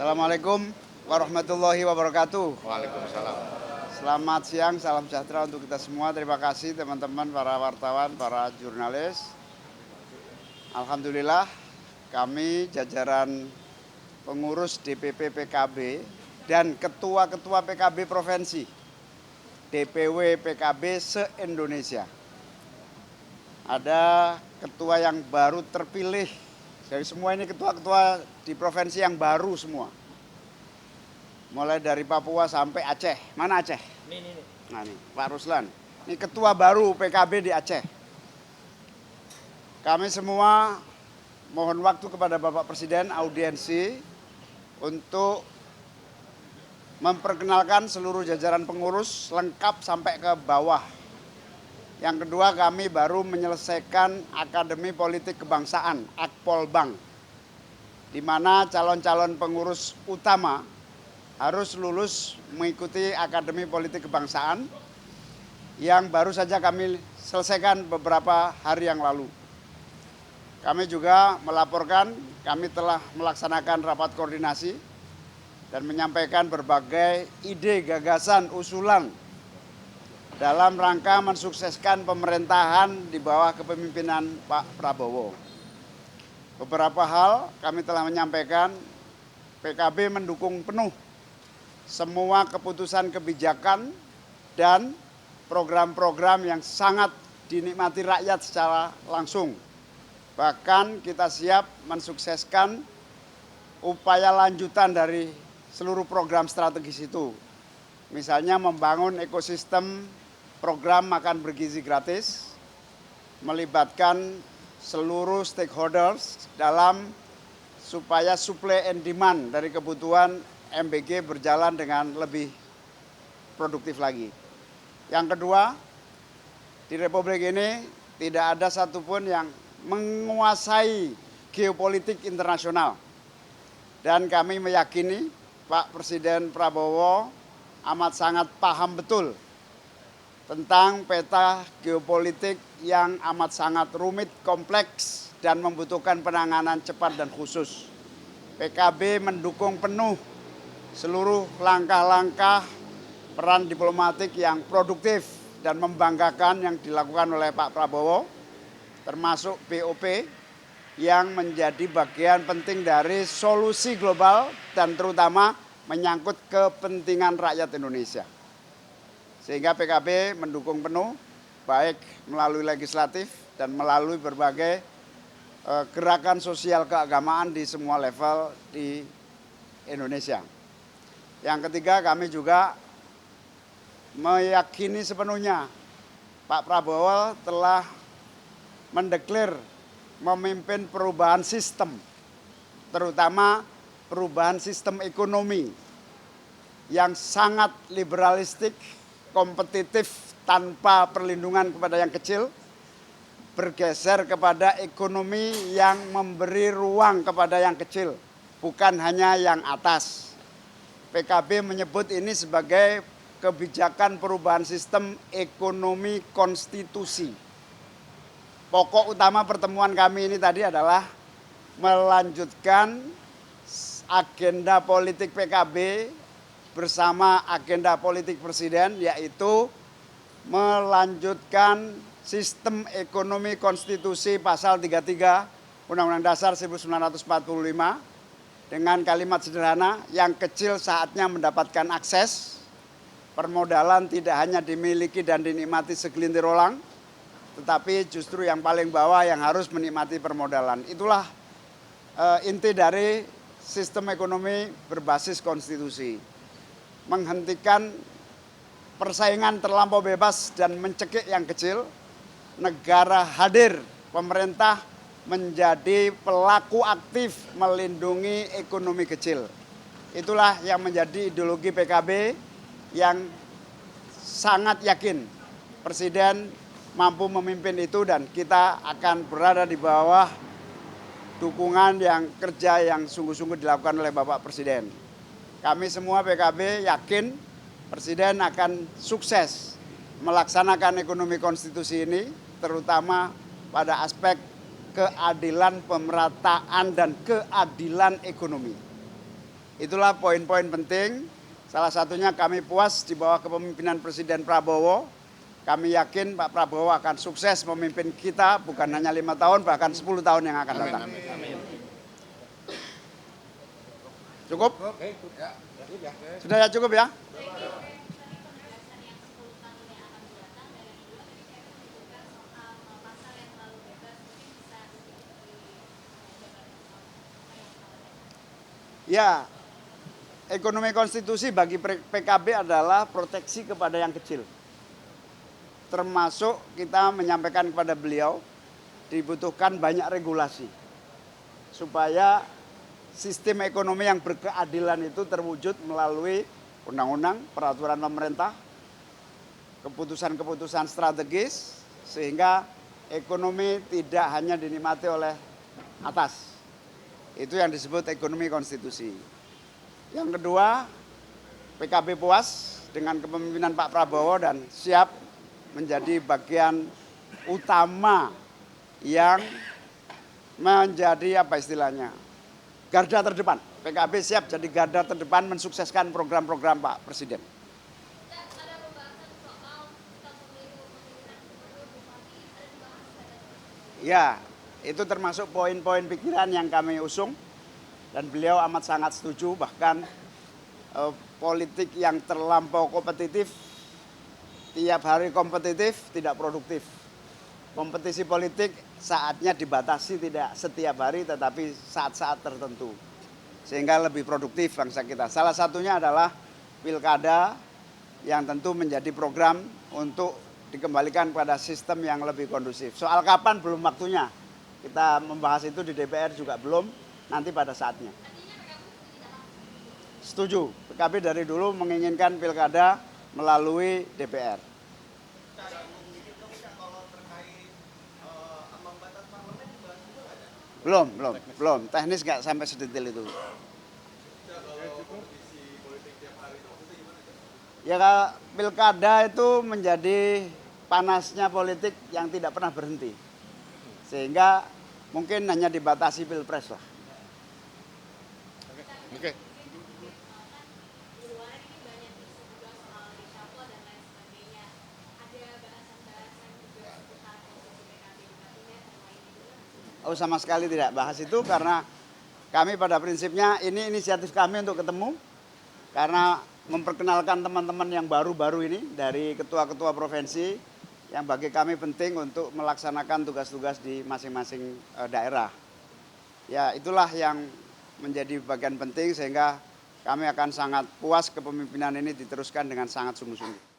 Assalamualaikum warahmatullahi wabarakatuh. Waalaikumsalam. Selamat siang, salam sejahtera untuk kita semua. Terima kasih teman-teman para wartawan, para jurnalis. Alhamdulillah kami jajaran pengurus DPP PKB dan ketua-ketua PKB provinsi, DPW PKB se-Indonesia. Ada ketua yang baru terpilih. Dari semua ini ketua-ketua di provinsi yang baru semua. Mulai dari Papua sampai Aceh. Mana Aceh? Ini. Nah ini, Pak Ruslan. Ini ketua baru PKB di Aceh. Kami semua mohon waktu kepada Bapak Presiden audiensi untuk memperkenalkan seluruh jajaran pengurus lengkap sampai ke bawah. Yang kedua, kami baru menyelesaikan Akademi Politik Kebangsaan, Akpolbang, di mana calon-calon pengurus utama harus lulus mengikuti Akademi Politik Kebangsaan yang baru saja kami selesaikan beberapa hari yang lalu. Kami juga melaporkan, kami telah melaksanakan rapat koordinasi dan menyampaikan berbagai ide, gagasan, usulan dalam rangka mensukseskan pemerintahan di bawah kepemimpinan Pak Prabowo. Beberapa hal kami telah menyampaikan, PKB mendukung penuh semua keputusan kebijakan dan program-program yang sangat dinikmati rakyat secara langsung. Bahkan kita siap mensukseskan upaya lanjutan dari seluruh program strategis itu. Misalnya membangun ekosistem program makan bergizi gratis, melibatkan seluruh stakeholders dalam supaya supply and demand dari kebutuhan MBG berjalan dengan lebih produktif lagi. Yang kedua, di Republik ini tidak ada satupun yang menguasai geopolitik internasional. Dan kami meyakini Pak Presiden Prabowo amat sangat paham betul tentang peta geopolitik yang amat sangat rumit, kompleks, dan membutuhkan penanganan cepat dan khusus. PKB mendukung penuh seluruh langkah-langkah peran diplomatik yang produktif dan membanggakan yang dilakukan oleh Pak Prabowo, termasuk BOP yang menjadi bagian penting dari solusi global dan terutama menyangkut kepentingan rakyat Indonesia. Sehingga PKB mendukung penuh, baik melalui legislatif dan melalui berbagai gerakan sosial keagamaan di semua level di Indonesia. Yang ketiga, kami juga meyakini sepenuhnya Pak Prabowo telah mendeklar memimpin perubahan sistem, terutama perubahan sistem ekonomi yang sangat liberalistik, kompetitif tanpa perlindungan kepada yang kecil, bergeser kepada ekonomi yang memberi ruang kepada yang kecil, bukan hanya yang atas. PKB menyebut ini sebagai kebijakan perubahan sistem ekonomi konstitusi. Pokok utama pertemuan kami ini tadi adalah melanjutkan agenda politik PKB bersama agenda politik Presiden, yaitu melanjutkan sistem ekonomi konstitusi pasal 33 Undang-Undang Dasar 1945 dengan kalimat sederhana, yang kecil saatnya mendapatkan akses, permodalan tidak hanya dimiliki dan dinikmati segelintir orang, tetapi justru yang paling bawah yang harus menikmati permodalan. Itulah inti dari sistem ekonomi berbasis konstitusi. Menghentikan persaingan terlampau bebas dan mencekik yang kecil, negara hadir, pemerintah menjadi pelaku aktif melindungi ekonomi kecil. Itulah yang menjadi ideologi PKB yang sangat yakin Presiden mampu memimpin itu dan kita akan berada di bawah dukungan yang kerja yang sungguh-sungguh dilakukan oleh Bapak Presiden. Kami semua PKB yakin Presiden akan sukses melaksanakan ekonomi konstitusi ini, terutama pada aspek keadilan pemerataan dan keadilan ekonomi. Itulah poin-poin penting. Salah satunya kami puas di bawah kepemimpinan Presiden Prabowo. Kami yakin Pak Prabowo akan sukses memimpin kita bukan hanya 5 tahun, bahkan 10 tahun yang akan datang. Cukup? Sudah ya, cukup ya? Ya, ekonomi konstitusi bagi PKB adalah proteksi kepada yang kecil. Termasuk kita menyampaikan kepada beliau dibutuhkan banyak regulasi supaya sistem ekonomi yang berkeadilan itu terwujud melalui undang-undang, peraturan pemerintah, keputusan-keputusan strategis, sehingga ekonomi tidak hanya dinikmati oleh atas. Itu yang disebut ekonomi konstitusi. Yang kedua, PKB puas dengan kepemimpinan Pak Prabowo dan siap menjadi bagian utama yang menjadi apa istilahnya, garda terdepan. PKB siap jadi garda terdepan mensukseskan program-program Pak Presiden. Ya, itu termasuk poin-poin pikiran yang kami usung dan beliau amat sangat setuju, bahkan politik yang terlampau kompetitif, tiap hari kompetitif tidak produktif. Kompetisi politik saatnya dibatasi, tidak setiap hari tetapi saat-saat tertentu, sehingga lebih produktif bangsa kita. Salah satunya adalah pilkada yang tentu menjadi program untuk dikembalikan pada sistem yang lebih kondusif. Soal kapan belum waktunya, kita membahas itu di DPR juga belum, nanti pada saatnya. Setuju, PKB dari dulu menginginkan pilkada melalui DPR. Belum. Teknis nggak sampai sedetail itu. Ya, pilkada itu menjadi panasnya politik yang tidak pernah berhenti. Sehingga mungkin hanya dibatasi pilpres lah. Oke. Oh, sama sekali tidak bahas itu karena kami pada prinsipnya ini inisiatif kami untuk ketemu karena memperkenalkan teman-teman yang baru-baru ini dari ketua-ketua provinsi yang bagi kami penting untuk melaksanakan tugas-tugas di masing-masing daerah. Ya, itulah yang menjadi bagian penting sehingga kami akan sangat puas kepemimpinan ini diteruskan dengan sangat sungguh-sungguh.